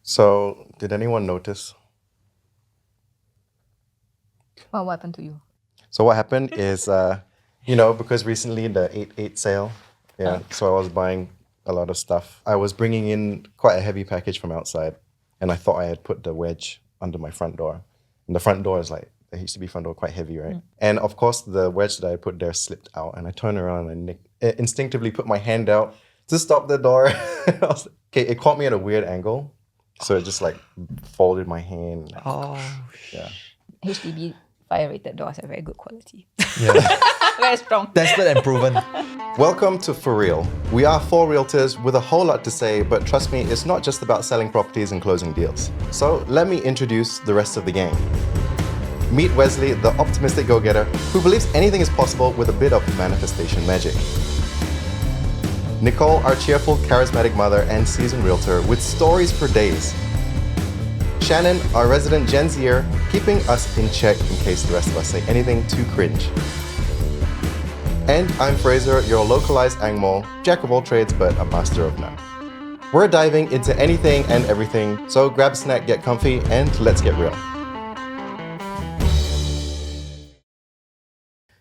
So, did anyone notice? Well, what happened to you? So what happened is, because recently the 8/8 sale, so I was buying a lot of stuff. I was bringing in quite a heavy package from outside, and I thought I had put the wedge under my front door. And the front door is like, the HDB front door, quite heavy, right? And of course, the wedge that I put there slipped out, and I turned around and instinctively put my hand out to stop the door. It caught me at a weird angle, so it just like folded my hand. Yeah. HDB fire-rated doors are very good quality. Yeah. Very strong. Tested and proven. Welcome to For Real. We are four realtors with a whole lot to say, but trust me, it's not just about selling properties and closing deals. So let me introduce the rest of the gang. Meet Wesley, the optimistic go-getter who believes anything is possible with a bit of manifestation magic. Nicole, our cheerful, charismatic mother and seasoned realtor with stories for days. Shannon, our resident Gen Zer, keeping us in check in case the rest of us say anything too cringe. And I'm Fraser, your localized Angmo, jack of all trades but a master of none. We're diving into anything and everything, so grab a snack, get comfy, and let's get real.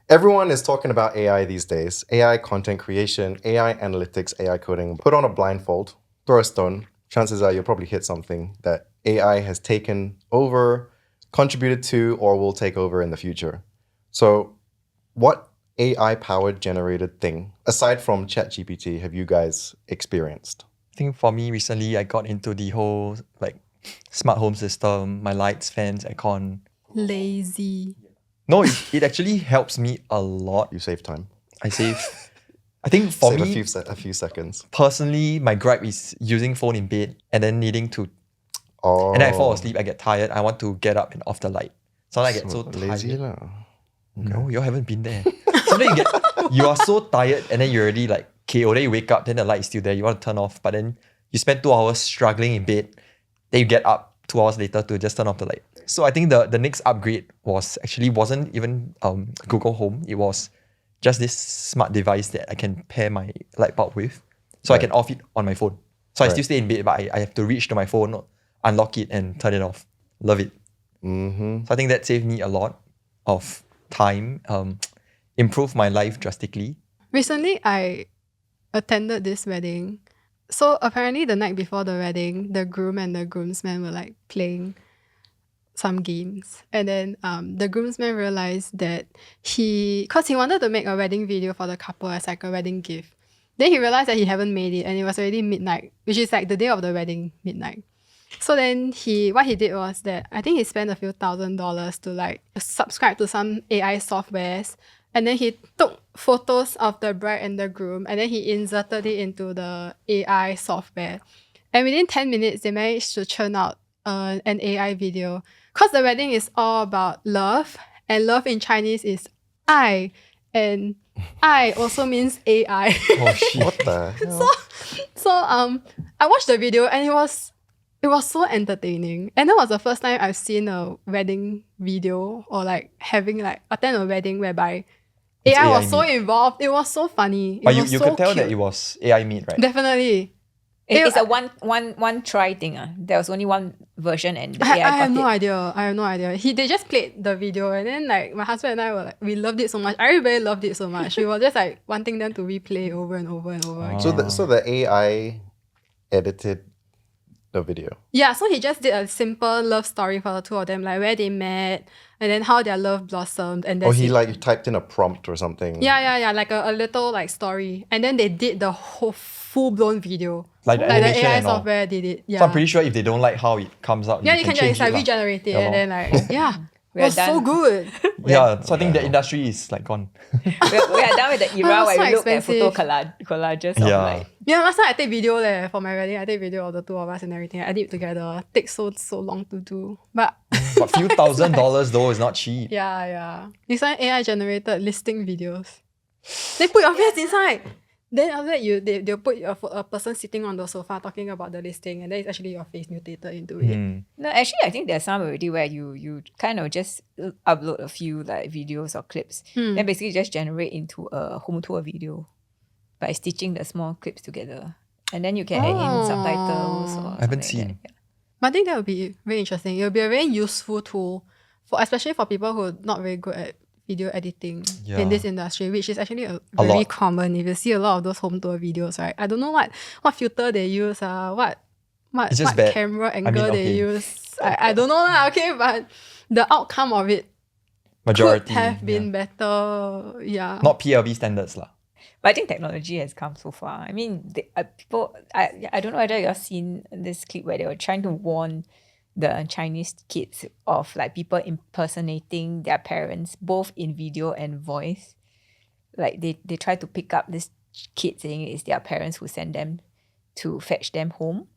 Everyone is talking about AI these days. AI content creation, AI analytics, AI coding. Put on a blindfold, throw a stone. Chances are you'll probably hit something that AI has taken over, contributed to, or will take over in the future. So what AI-powered generated thing, aside from ChatGPT, have you guys experienced? I think for me recently, I got into the whole smart home system, my lights, fans, aircon. Lazy. No, it actually helps me a lot. You save time. I think for Save me, a few seconds. personally, my gripe is using phone in bed and then needing to, Oh, and then I fall asleep, I get tired, I want to get up and off the light. So I get so tired. lazy lah. No, you haven't been there. Sometimes you are so tired and then you're already like KO, then you wake up, then the light is still there, you want to turn off, but then you spend 2 hours struggling in bed, then you get up 2 hours later to just turn off the light. So I think the next upgrade wasn't even Google Home, it was just this smart device that I can pair my light bulb with, so I can off it on my phone. So I still stay in bed, but I have to reach to my phone, unlock it and turn it off. Love it. Mm-hmm. So I think that saved me a lot of time, improved my life drastically. Recently, I attended this wedding. So apparently the night before the wedding, the groom and the groomsmen were like playing some games. And then the groomsman realized that because he wanted to make a wedding video for the couple as like a wedding gift. Then he realized that he haven't made it and it was already midnight, which is like the day of the wedding, midnight. So then what he did was that I think he spent a few $1,000s to like subscribe to some AI softwares, and then he took photos of the bride and the groom and then he inserted it into the AI software. And within 10 minutes, they managed to churn out an AI video. Because the wedding is all about love, and love in Chinese is ai, and I also means AI. Oh shit. What the hell? So I watched the video and it was so entertaining. And that was the first time I've seen a wedding video or like having like attend a wedding whereby AI was so involved. It was so funny. But It was you so could tell cute. that it was AI made, right? Definitely. It's a one try thing. There was only one version and the AI I have got no it. idea. I have no idea. They just played the video and then like my husband and I were like, we loved it so much. Everybody loved it so much. We were just like wanting them to replay over and over and over again. So the AI edited the video. Yeah, so he just did a simple love story for the two of them, like where they met and then how their love blossomed. And Or that's he it. like typed in a prompt or something. Yeah, like a little like story. And then they did the whole full-blown video. Like the the animation AI and all. software did it. Yeah. So I'm pretty sure if they don't like how it comes out, yeah, you can just change like it lah. regenerate it Yeah, and lor. then like, yeah. We It are was so done. good. Yeah, so I think the industry is like gone. We are done with the era Oh, where so we look at photo expensive. collages of Yeah. like Yeah, last time I take video for my wedding. I take video of the two of us and everything. I did it together. Takes so long to do. But But few $1,000s though is not cheap. yeah. This one AI generated listing videos. They put your face inside. Then after that, they'll put a person sitting on the sofa talking about the listing, and then it's actually your face mutated into it. No, actually, I think there's some already where you kind of just upload a few like videos or clips, then basically just generate into a home tour video by stitching the small clips together, and then you can add in subtitles or I haven't something like seen. that. But I think that would be very interesting. It would be a very useful tool especially for people who are not very good at video editing in this industry, which is actually very lot. common. If you see a lot of those home tour videos, right? I don't know what filter they use, what It's just what bad. camera I angle mean, they okay. use. I don't know lah, okay, but the outcome of it Majority could have been better. Yeah. not PLV standards lah. But I think technology has come so far. I mean, people. I don't know whether you've seen this clip where they were trying to warn the Chinese kids of like people impersonating their parents, both in video and voice. Like they try to pick up this kid saying it's their parents who send them to fetch them home,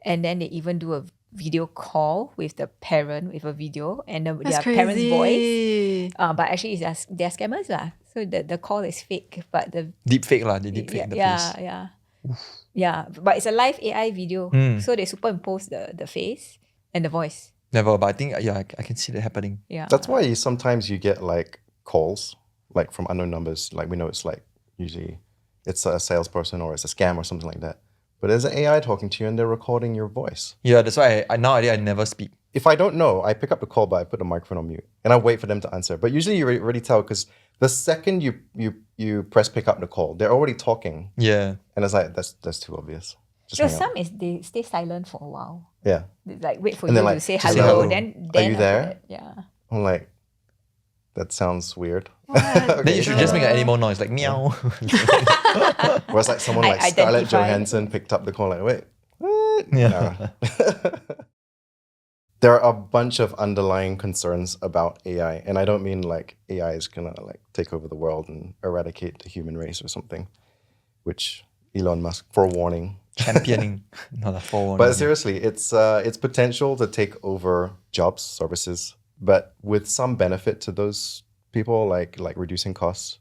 and then they even do a video call with the parent with a video and their parents' voice. But actually, they're scammers lah. So the call is fake, but the Deep fake lah. They deep fake the face. yeah. But it's a live AI video, so they superimpose the face and the voice. Never, but I think I can see that happening. Yeah, That's why sometimes you get like calls like from unknown numbers. Like we know it's like usually it's a salesperson or it's a scam or something like that. But there's an AI talking to you and they're recording your voice. Yeah, that's why nowadays I never speak. If I don't know, I pick up the call, but I put the microphone on mute and I wait for them to answer. But usually you already tell because the second you press pick up the call, they're already talking. Yeah. And it's like, that's too obvious. Just so hang up. some is they stay silent for a while. Yeah. They, like wait for And you then, like, to say just hello. hello. Then Are you after there? that, yeah. I'm like, that sounds weird. Then you should just make an sure. animal noise like meow. Or it's like someone I like Scarlett identify. Johansson picked up the call like, wait, what? Yeah. Nah. There are a bunch of underlying concerns about AI. And I don't mean like AI is gonna like take over the world and eradicate the human race or something, which Elon Musk, forewarning. Championing, not a forewarning. But seriously, it's potential to take over jobs, services, but with some benefit to those people, like reducing costs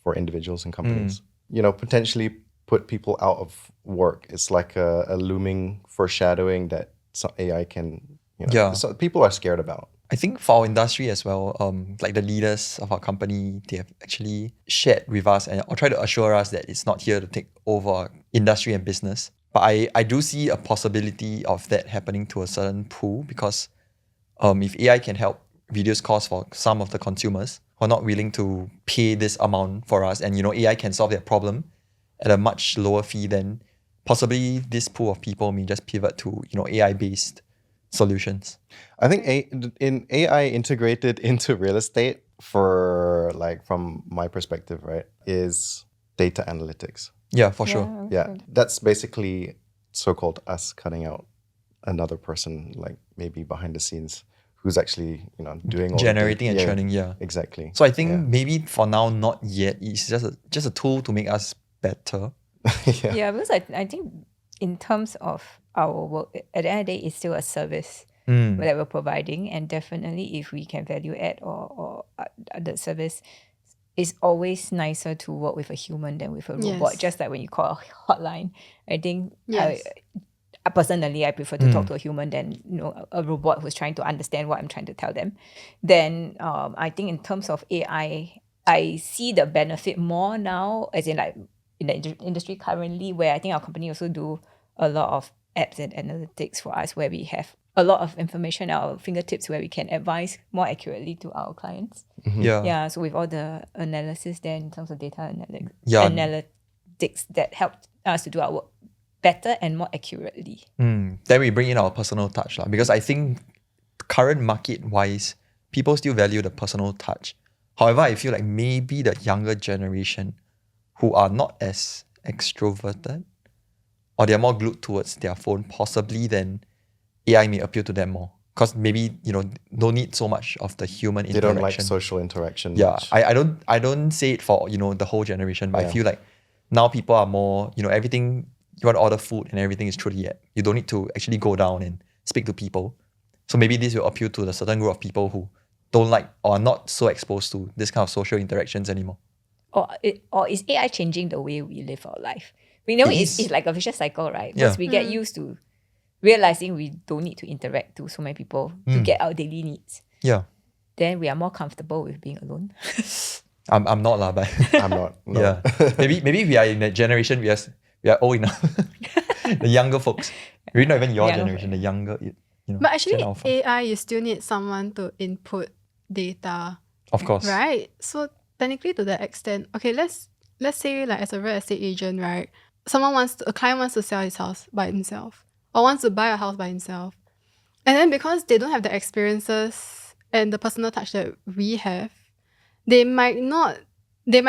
for individuals and companies. You know, potentially put people out of work. It's like a looming foreshadowing that some AI can, you know, Yeah. so people are scared about. I think for our industry as well, like the leaders of our company, they have actually shared with us or try to assure us that it's not here to take over our industry and business. But I do see a possibility of that happening to a certain pool because if AI can help reduce costs for some of the consumers who are not willing to pay this amount for us, and you know AI can solve their problem at a much lower fee, then possibly this pool of people may just pivot to AI-based solutions. I think in AI integrated into real estate, for like from my perspective, right, is data analytics. Yeah, for sure. Yeah, that's basically so-called us cutting out another person, like maybe behind the scenes, who's actually doing all Generating the and data. churning, yeah. Exactly. So I think maybe for now, not yet. It's just a tool to make us better. Yeah, because I think in terms of our work, at the end of the day, it's still a service Mm. that we're providing, and definitely if we can value add or the service, it's always nicer to work with a human than with a robot. Yes. Just like when you call a hotline, I think Yes. I personally prefer to talk to a human than a robot who's trying to understand what I'm trying to tell them. Then I think in terms of AI, I see the benefit more now, as in like in the industry currently, where I think our company also do a lot of apps and analytics for us, where we have a lot of information at our fingertips where we can advise more accurately to our clients. Yeah. Yeah, so with all the analysis there in terms of data Yeah. analytics that help us to do our work better and more accurately. Then we bring in our personal touch, because I think current market-wise, people still value the personal touch. However, I feel like maybe the younger generation who are not as extroverted or they're more glued towards their phone, possibly then AI may appeal to them more. Because maybe, don't need so much of the human They interaction. don't like social interaction. Yeah, much. I don't say it for the whole generation, but I Yeah. feel like now people are more everything. You want to order food and everything is through the app. You don't need to actually go down and speak to people. So maybe this will appeal to the certain group of people who don't like or are not so exposed to this kind of social interactions anymore. Or is AI changing the way we live our life? We know It it's is. like a vicious cycle, right? Yeah. Because we get used to realizing we don't need to interact to so many people to get our daily needs. Yeah, Then we are more comfortable with being alone. I'm not lah, but I'm not. No. yeah, maybe we are in that generation. We are old enough. The younger folks, maybe not even your Yeah. generation. The younger. But actually, can offer. AI, you still need someone to input data, Of course. right? So technically, to that extent, okay, let's say like as a real estate agent, right? A client wants to sell his house by himself or wants to buy a house by himself, and then because they don't have the experiences and the personal touch that we have, they might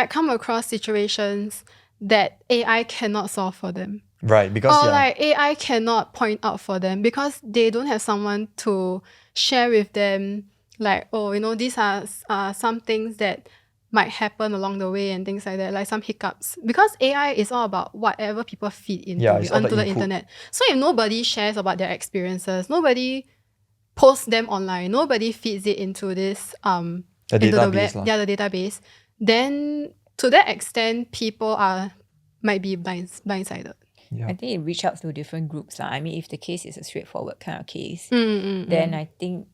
come across situations that AI cannot solve for them. Right, because Or like AI cannot point out for them because they don't have someone to share with them, like, oh, these are some things that might happen along the way and things like that, like some hiccups. Because AI is all about whatever people feed into it's all the onto the input. internet. So if nobody shares about their experiences, nobody posts them online, nobody feeds it into this the into the database web, lah. the database, then to that extent people might be blindsided. Yeah. I think it reach out to different groups. I mean, if the case is a straightforward kind of case, Mm. then I think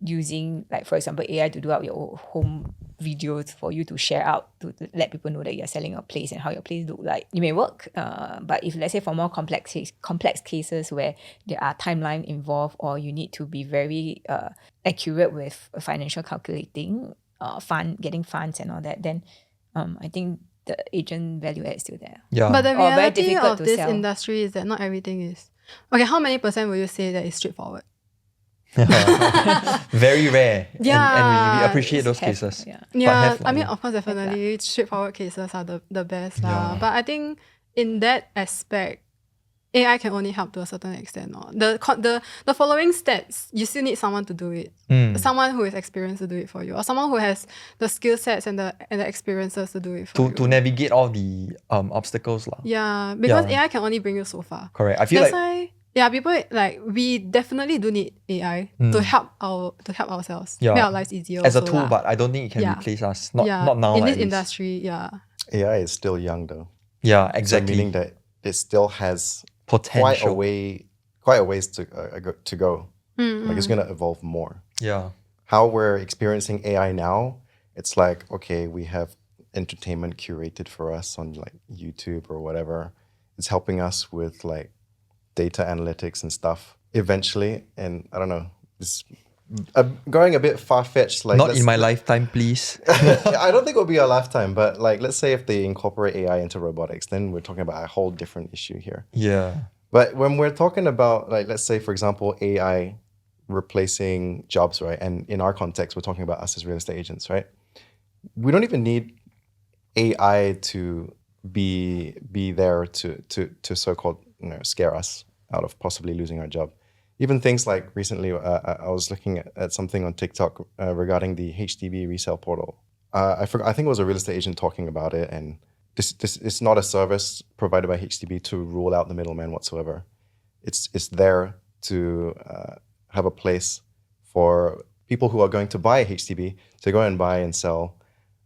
using, like, for example, AI to do out your home videos for you to share out to let people know that you're selling your place and how your place look like, it may work. But if, let's say, for more complex cases where there are timeline involved or you need to be very accurate with financial calculating, getting funds and all that, then I think the agent value add is still there. Yeah. But the Or very reality difficult of to this sell. industry is that not everything is. Okay, how many percent will you say that is straightforward? Very rare. And we Yeah, appreciate those Have- cases. yeah. But Yeah, have, I mean, of course, definitely, straightforward cases are the best. Yeah. But I think in that aspect, AI can only help to a certain extent. The following steps, you still need someone to do it. Someone who is experienced to do it for you. Or someone who has the skill sets and the experiences to do it for you. to navigate all the obstacles lah. Yeah, because Yeah. AI can only bring you so far. Correct. I feel That's like why, people we definitely do need AI to help ourselves, Yeah. make our lives easier. as a also tool, lah. but I don't think it can Yeah. replace us. Not yeah, not now in lah, this at least. industry. Yeah, AI is still young though. Yeah, So exactly. meaning that it still has Potential. quite a ways to go. Like it's gonna evolve more. Yeah. How we're experiencing AI now, it's like, okay, we have entertainment curated for us on like YouTube or whatever. It's helping us with like data analytics and stuff eventually. And I don't know, this going a bit far-fetched. Like Not in my lifetime, please. I don't think it'll be a lifetime, but like let's say if they incorporate AI into robotics, then we're talking about a whole different issue here. Yeah. But when we're talking about, like, let's say, for example, AI replacing jobs, right? And in our context, we're talking about us as real estate agents, right? We don't even need AI to be there to so-called scare us out of possibly losing our job. Even things like recently, I was looking at something on TikTok regarding the HDB resale portal. I think it was a real estate agent talking about it, and this is not a service provided by HDB to rule out the middleman whatsoever. It's there to have a place for people who are going to buy a HDB to go and buy and sell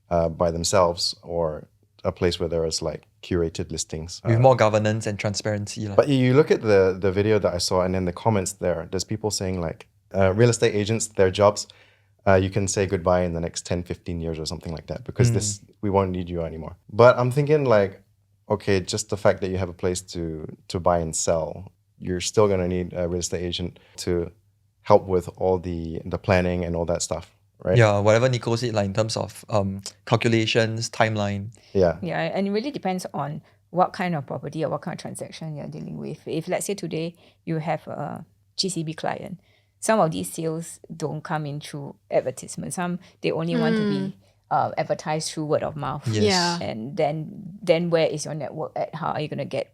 by themselves, or a place where there is like curated listings. With more governance and transparency lah. But you look at the video that I saw, and then the comments there's people saying like real estate agents, their jobs, you can say goodbye in the next 10, 15 years or something like that, because we won't need you anymore. But I'm thinking like, okay, just the fact that you have a place to buy and sell, you're still going to need a real estate agent to help with all the planning and all that stuff, right? Yeah, whatever Nicole said like, in terms of calculations, timeline. Yeah. Yeah, and it really depends on what kind of property or what kind of transaction you're dealing with. If, let's say, today you have a GCB client, some of these sales don't come in through advertisement. Some, they only want to be advertised through word of mouth. Yes. Yeah. And then where is your network at? How are you going to get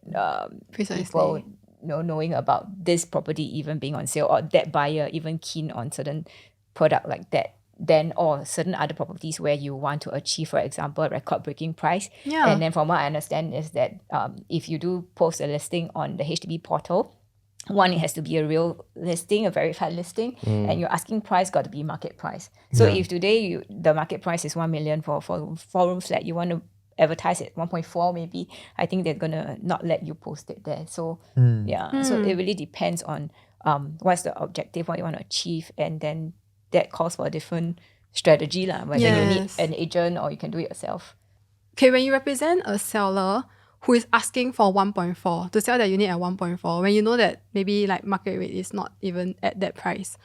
Precisely. people knowing about this property even being on sale, or that buyer even keen on certain product like that? Then, or certain other properties where you want to achieve, for example, a record-breaking price. Yeah. And then from what I understand is that if you do post a listing on the HDB portal, one, it has to be a real listing, a verified listing, and your asking price got to be market price. So if today the market price is 1 million for 4-room flat, you want to advertise it 1.4 maybe, I think they're gonna not let you post it there. So so it really depends on what's the objective, what you want to achieve, and then that calls for a different strategy lah, whether you need Yes. an agent or you can do it yourself. Okay, when you represent a seller who is asking for 1.4 to sell that unit at 1.4 when you know that maybe like market rate is not even at that price.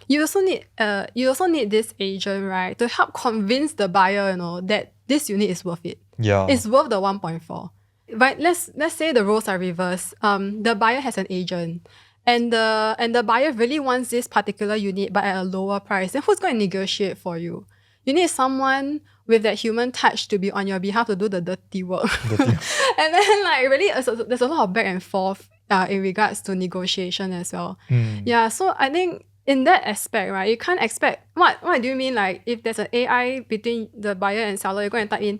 You also need this agent, right, to help convince the buyer, that this unit is worth it. Yeah. It's worth the 1.4. But let's say the roles are reversed. The buyer has an agent, and the buyer really wants this particular unit but at a lower price. Then who's going to negotiate for you? You need someone with that human touch to be on your behalf to do the dirty work. And then like really, there's a lot of back and forth in regards to negotiation as well. Yeah, so I think in that aspect, right, you can't expect what do you mean, like if there's an AI between the buyer and seller, you're going to type in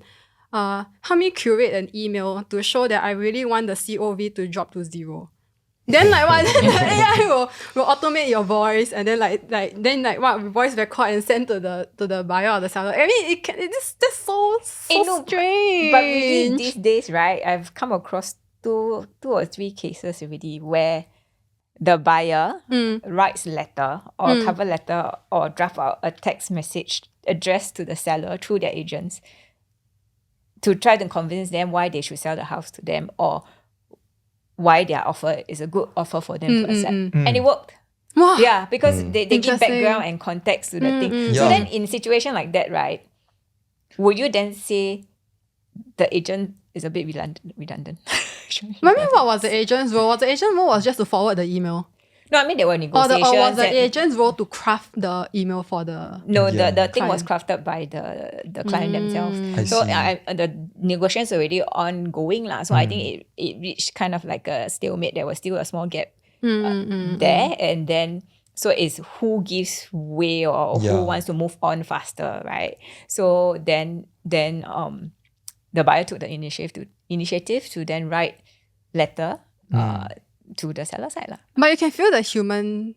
help me curate an email to show that I really want the COV to drop to 0. Then like what the AI will automate your voice, and then like what voice record and send to the buyer or the seller. I mean it's just so strange. But really these days, right, I've come across two or three cases already where the buyer writes letter or cover letter or draft out a text message addressed to the seller through their agents to try to convince them why they should sell the house to them or why their offer is a good offer for them to accept. And it worked. Wow. Yeah, because they give Interesting. background and context to the thing. So Yeah. then in a situation like that, right, would you then say the agent is a bit redundant? I mean, what was the agent's role? Was the agent's role was just to forward the email? No, I mean there were Or negotiations. was the and- agent's role to craft the email for the... No, Yeah. the thing was crafted by the client themselves. I So see. the negotiations already ongoing lah. So I think it reached kind of like a stalemate. There was still a small gap there, and then so it's who gives way or Yeah. who wants to move on faster, right? So then the buyer took the initiative to then write letter to the seller side lah. But you can feel the human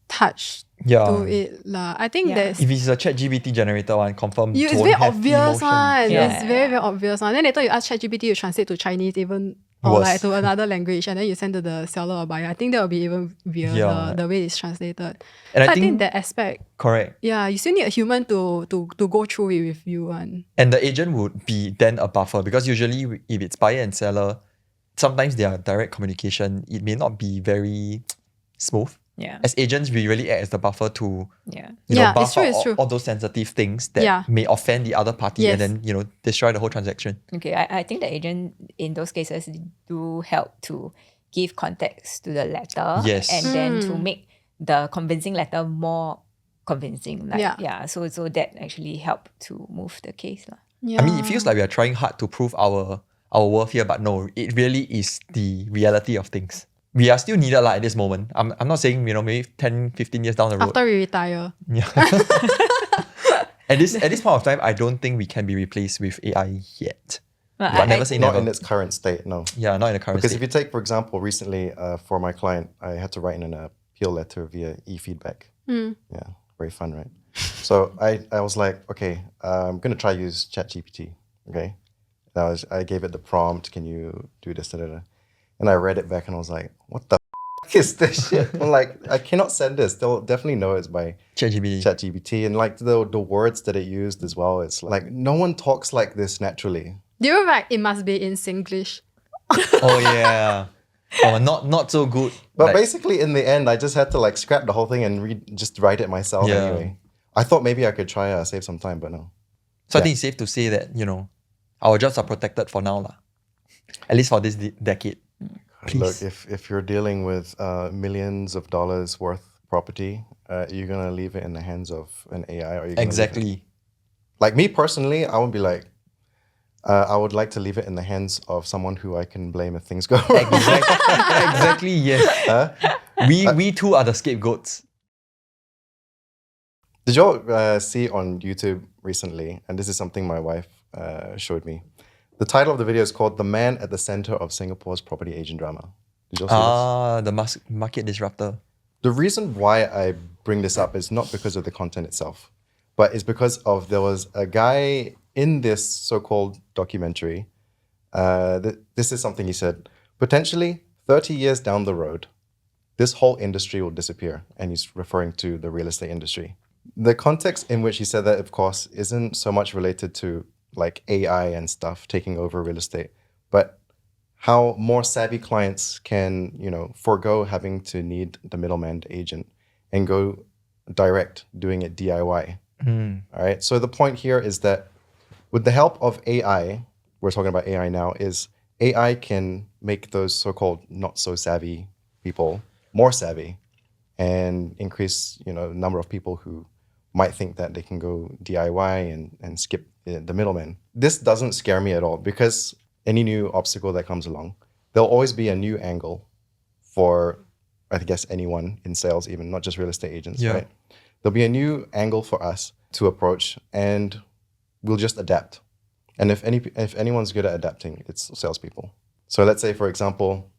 touch Yeah. to it lah. I think Yeah. there's... If it's a ChatGPT generator one, confirm it's won't very have obvious emotion. one. Yeah. It's very, very obvious one. Then later you ask ChatGPT to translate to Chinese even or Worse. like to another language, and then you send to the seller or buyer. I think that will be even weirder, Yeah. the way it's translated. And So I think that aspect, correct. yeah, you still need a human to go through it with you. And And the agent would be then a buffer because usually if it's buyer and seller, sometimes their direct communication, it may not be very smooth. Yeah. As agents, we really act as the buffer to Yeah. Yeah, buff it's true, out it's true. all those sensitive things that Yeah. may offend the other party Yes. and then, destroy the whole transaction. Okay, I think the agent in those cases do help to give context to the letter. Yes. And then to make the convincing letter more convincing. Yeah. So that actually helped to move the case lah. yeah. I mean, it feels like we are trying hard to prove our worth here, but no, it really is the reality of things. We are still needed at this moment. I'm not saying, maybe 10, 15 years down the road. After we retire. Yeah. At this point of time, I don't think we can be replaced with AI yet. But never say Not never. in its current state, no. Yeah, not in the current Because state. if you take, for example, recently for my client, I had to write in an appeal letter via e-feedback. Yeah, very fun, right? So I was like, okay, I'm going to try use ChatGPT, okay? I gave it the prompt, can you do this, da, da, da. And I read it back and I was like, what the is this shit? I'm like, I cannot send this. They'll definitely know it's by ChatGPT. ChatGPT. And like the words that it used as well, it's like, no one talks like this naturally. Do you write it must be in Singlish? Oh yeah. Oh, not so good. But Like, basically, in the end, I just had to like scrap the whole thing and just write it myself Yeah. anyway. I thought maybe I could try save some time, but no. so I think it's safe to say that, our jobs are protected for now. Lah. At least for this decade. Please. Look, if you're dealing with millions of dollars worth property, you're gonna leave it in the hands of an AI, or you're gonna Exactly. like me personally, I would be like, I would like to leave it in the hands of someone who I can blame if things go wrong. Exactly, yes. We too are the scapegoats. Did y'all see on YouTube recently, and this is something my wife showed me, the title of the video is called "The Man at the Center of Singapore's Property Agent Drama." Did y'all see this? The market disruptor. The reason why I bring this up is not because of the content itself, but it's because of there was a guy in this so-called documentary. This is something he said. Potentially 30 years down the road, this whole industry will disappear. And he's referring to the real estate industry. The context in which he said that, of course, isn't so much related to like AI and stuff taking over real estate, but how more savvy clients can, forego having to need the middleman, the agent, and go direct, doing it DIY. All right. So the point here is that with the help of AI, we're talking about AI now, is AI can make those so-called not so savvy people more savvy and increase, number of people who might think that they can go DIY and skip the middleman. This doesn't scare me at all because any new obstacle that comes along, there'll always be a new angle for, I guess, anyone in sales, even not just real estate agents, right? There'll be a new angle for us to approach and we'll just adapt. And if anyone's good at adapting, it's salespeople. So let's say, for example,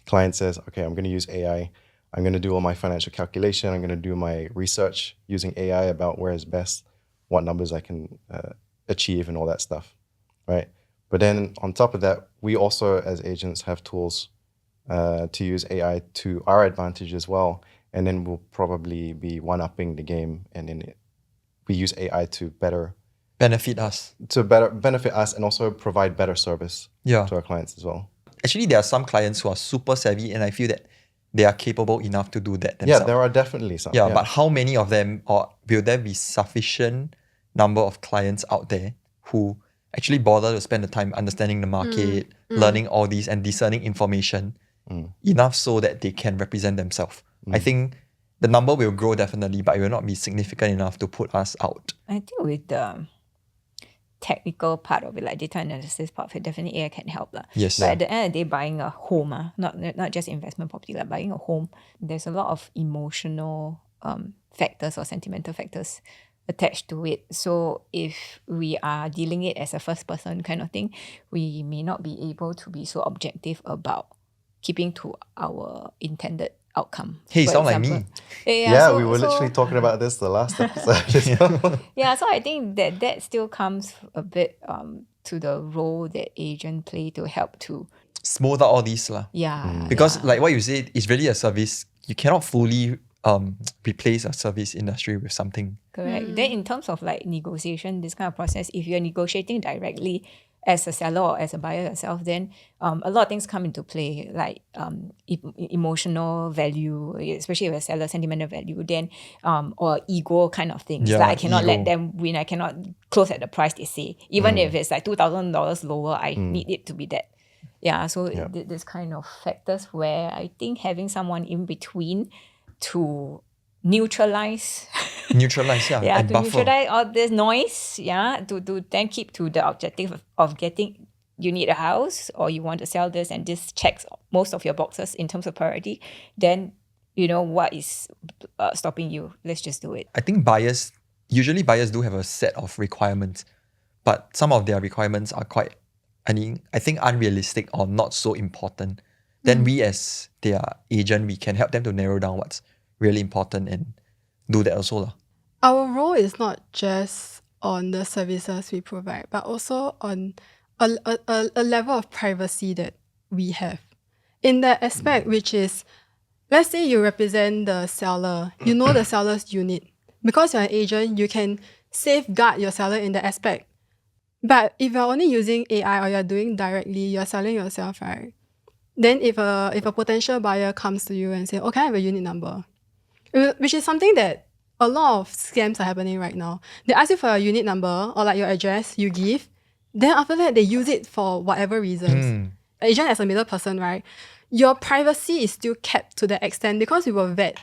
client says, okay, I'm going to use AI. I'm going to do all my financial calculation. I'm going to do my research using AI about where is best, what numbers I can achieve and all that stuff, right? But then on top of that, we also as agents have tools to use AI to our advantage as well. And then we'll probably be one-upping the game, and then we use AI to better benefit us. And also provide better service to our clients as well. Actually, there are some clients who are super savvy, and I feel that they are capable enough to do that themselves. Yeah, there are definitely some. Yeah, but how many of them, or will there be sufficient number of clients out there who actually bother to spend the time understanding the market, learning all these and discerning information enough so that they can represent themselves? I think the number will grow definitely, but it will not be significant enough to put us out. I think with the technical part of it, like data analysis part of it, definitely AI can help. Yes. But at the end of the day, buying a home, not just investment property, like buying a home, there's a lot of emotional factors or sentimental factors attached to it. So if we are dealing it as a first person kind of thing, we may not be able to be so objective about keeping to our intended outcome. Hey, For sound like example. me. Yeah, we were literally talking about this the last episode. Yeah, so I think that still comes a bit to the role that agent play to help to Smooth out all these. Because like what you said, it's really a service. You cannot fully replace a service industry with something. Correct. Then in terms of like negotiation, this kind of process, if you're negotiating directly as a seller or as a buyer yourself, then a lot of things come into play, like emotional value, especially if a seller, sentimental value, then or ego kind of things. Yeah, like I cannot ego. let them win. I cannot close at the price they say. Even if it's like $2,000 lower, I need it to be that. Yeah, so this kind of factors where I think having someone in between to neutralize And to buffer. neutralize all this noise, to then keep to the objective of getting, you need a house or you want to sell this and this checks most of your boxes in terms of priority, then what is stopping you? Let's just do it. I think usually buyers do have a set of requirements, but some of their requirements are quite, I think unrealistic or not so important. Then we as their agent, we can help them to narrow down what's really important and do that also. Our role is not just on the services we provide, but also on a level of privacy that we have. In that aspect, which is, let's say you represent the seller, you know the seller's unit. Because you're an agent, you can safeguard your seller in that aspect. But if you're only using AI or you're doing directly, you're selling yourself, right? Then if a potential buyer comes to you and say, okay, I have a unit number, which is something that a lot of scams are happening right now. They ask you for a unit number or like your address, you give. Then after that, they use it for whatever reasons. Agent as a middle person, right? Your privacy is still kept to that extent because we will vet.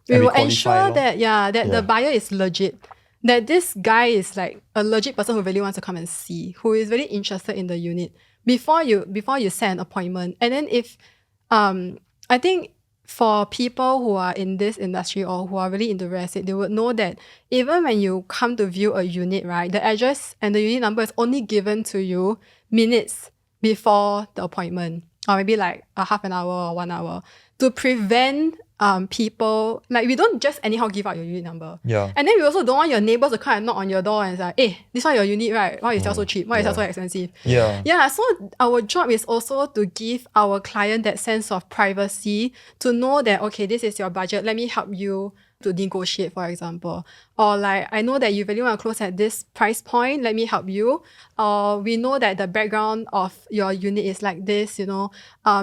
We will ensure that the buyer is legit. That this guy is like a legit person who really wants to come and see, who is really interested in the unit before you set an appointment. And then if I think for people who are in this industry or who are really into real estate, they would know that even when you come to view a unit, right, the address and the unit number is only given to you minutes before the appointment, or maybe like a half an hour or 1 hour, to prevent people, like we don't just anyhow give out your unit number. Yeah. And then we also don't want your neighbors to come and knock on your door and say, hey, this one your unit, right? Why you sell so cheap? Why you sell so expensive? Yeah. Yeah, so our job is also to give our client that sense of privacy to know that, okay, this is your budget. Let me help you to negotiate, for example. Or like, I know that you really want to close at this price point, let me help you. Or we know that the background of your unit is like this, you know.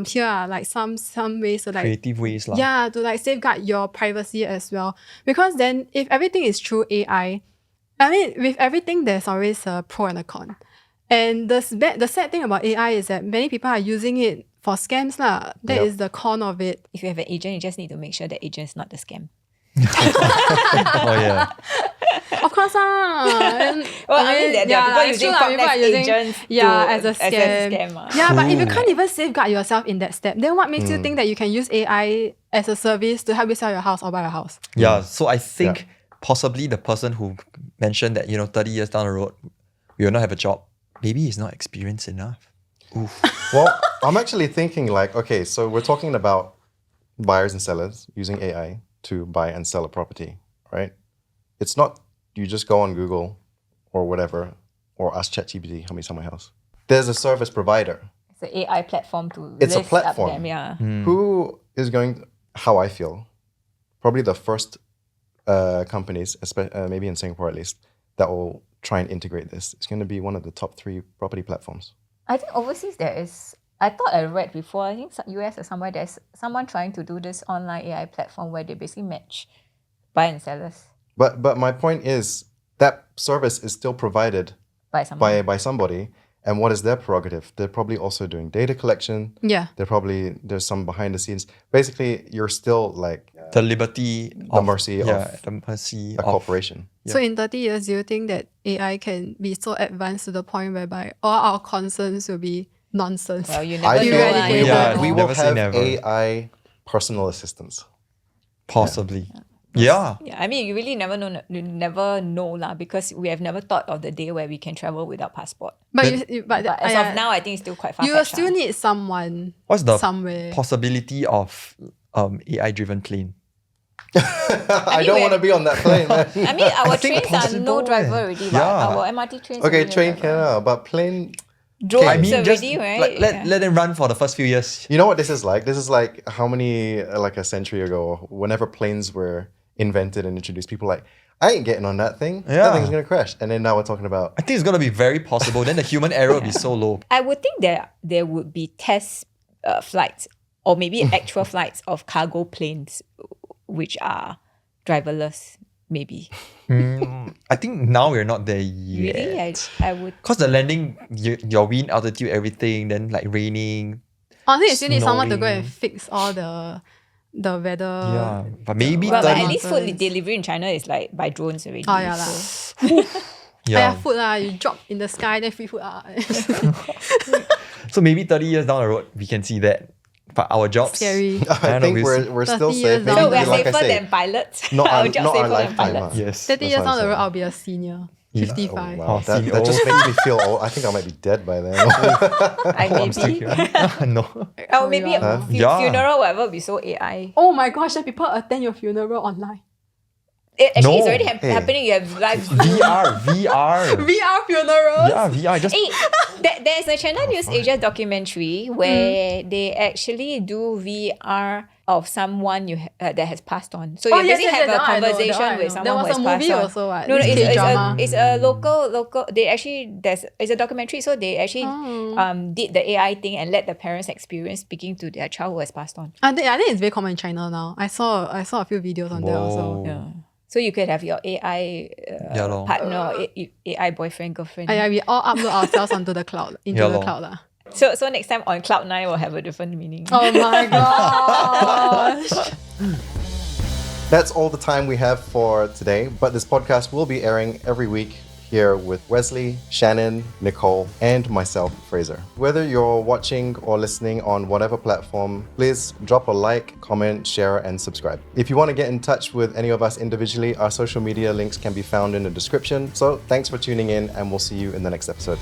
Here are like some ways to like Creative ways lah. yeah, to like safeguard your privacy as well. Because then if everything is through AI, I mean, with everything, there's always a pro and a con. And the sad thing about AI is that many people are using it for scams lah. That is the con of it. If you have an agent, you just need to make sure the agent is not the scam. Oh yeah. Of course Well, I mean, there are people using Cognex agents as a scam. Yeah, but if you can't even safeguard yourself in that step, then what makes you think that you can use AI as a service to help you sell your house or buy a house? Yeah, so I think possibly the person who mentioned that, 30 years down the road, we will not have a job. Maybe he's not experienced enough. Oof. Well, I'm actually thinking like, okay, so we're talking about buyers and sellers using AI to buy and sell a property, right? It's not you just go on Google or whatever or ask ChatGPT, help me sell my house. There's a service provider. It's an AI platform to It's a list platform. up them, yeah. Who is going, how I feel, probably the first companies, maybe in Singapore at least, that will try and integrate this. It's going to be one of the top 3 property platforms. I think overseas there is, I thought I read before, I think US or somewhere, there's someone trying to do this online AI platform where they basically match buy and sellers But my point is that service is still provided by someone. by somebody. And what is their prerogative? They're probably also doing data collection. Yeah. There's some behind the scenes. Basically, you're still like The liberty the mercy of the mercy a of corporation. So in 30 years, do you think that AI can be so advanced to the point whereby all our concerns will be nonsense? Well, you I never feel know. really lah, we you will, never Yeah, know. we will never say have never. AI personal assistants. Possibly. Yeah. Yeah, I mean, you really never know lah, because we have never thought of the day where we can travel without passport. But But as of now, I think it's still quite far-fetched. you will still need someone What's the somewhere. possibility of AI-driven plane? I mean, don't we want to have- be on that plane, man. I mean, our think trains are no possible, driver eh. already. Yeah. Our MRT trains Okay, already train no driver. can, but plane. Drones I I mean, already, just right? let them run for the first few years. You know what this is like? This is like how many, like a century ago, whenever planes were invented and introduced, people like, I ain't getting on that thing. That Yeah. thing's going to crash. And then now we're talking about, I think it's gonna be very possible. Then the human error will be so low. I would think there would be test flights or maybe actual flights of cargo planes which are driverless, maybe. I think now we're not there yet. Really? I would. Cause the landing, your wind altitude, everything, then like raining. Honestly, you still need someone to go snowing. and fix all the weather. Yeah, but maybe But 30 at least food nonsense. delivery in China is like by drones already. Oh, yeah lah. so- Yeah, food lah. You drop in the sky, then free food So maybe 30 years down the road, we can see that. But our jobs, Scary. I know, think we'll we're 30 still years safe. down So the we're road. Like I safer say, than pilots. not Our our, job not our safer than lifetime. pilots. Yes. 30 That's years what down I'm the road, saying. I'll be a senior. 55. Wow, that senior just old. makes me feel old. I think I might be dead by then. I'm still Maybe. here. No. Or maybe yeah. a Yeah. funeral, whatever, will be so AI. Oh my gosh, then people attend your funeral online. Actually, it's No. already Hey. happening. You have live. VR. VR funerals? Yeah, VR. Just There's a Channel News Asia documentary where they actually do VR of someone that has passed on. So you basically have a that one I know, conversation that one I with know. someone There who was has a passed movie on. also, what? No, This K-drama. it's a local. They actually it's a documentary. So they actually did the AI thing and let the parents experience speaking to their child who has passed on. I think it's very common in China now. I saw a few videos on there also. Whoa. Yeah. So you could have your AI Yeah lor. partner, or AI boyfriend, girlfriend. We all upload ourselves onto the cloud, into Yeah the lor. cloud lah. So next time on Cloud9 will have a different meaning. Oh my gosh. That's all the time we have for today, but this podcast will be airing every week here with Wesley, Shannon, Nicole, and myself, Fraser. Whether you're watching or listening on whatever platform, please drop a like, comment, share, and subscribe. If you want to get in touch with any of us individually, our social media links can be found in the description. So thanks for tuning in, and we'll see you in the next episode.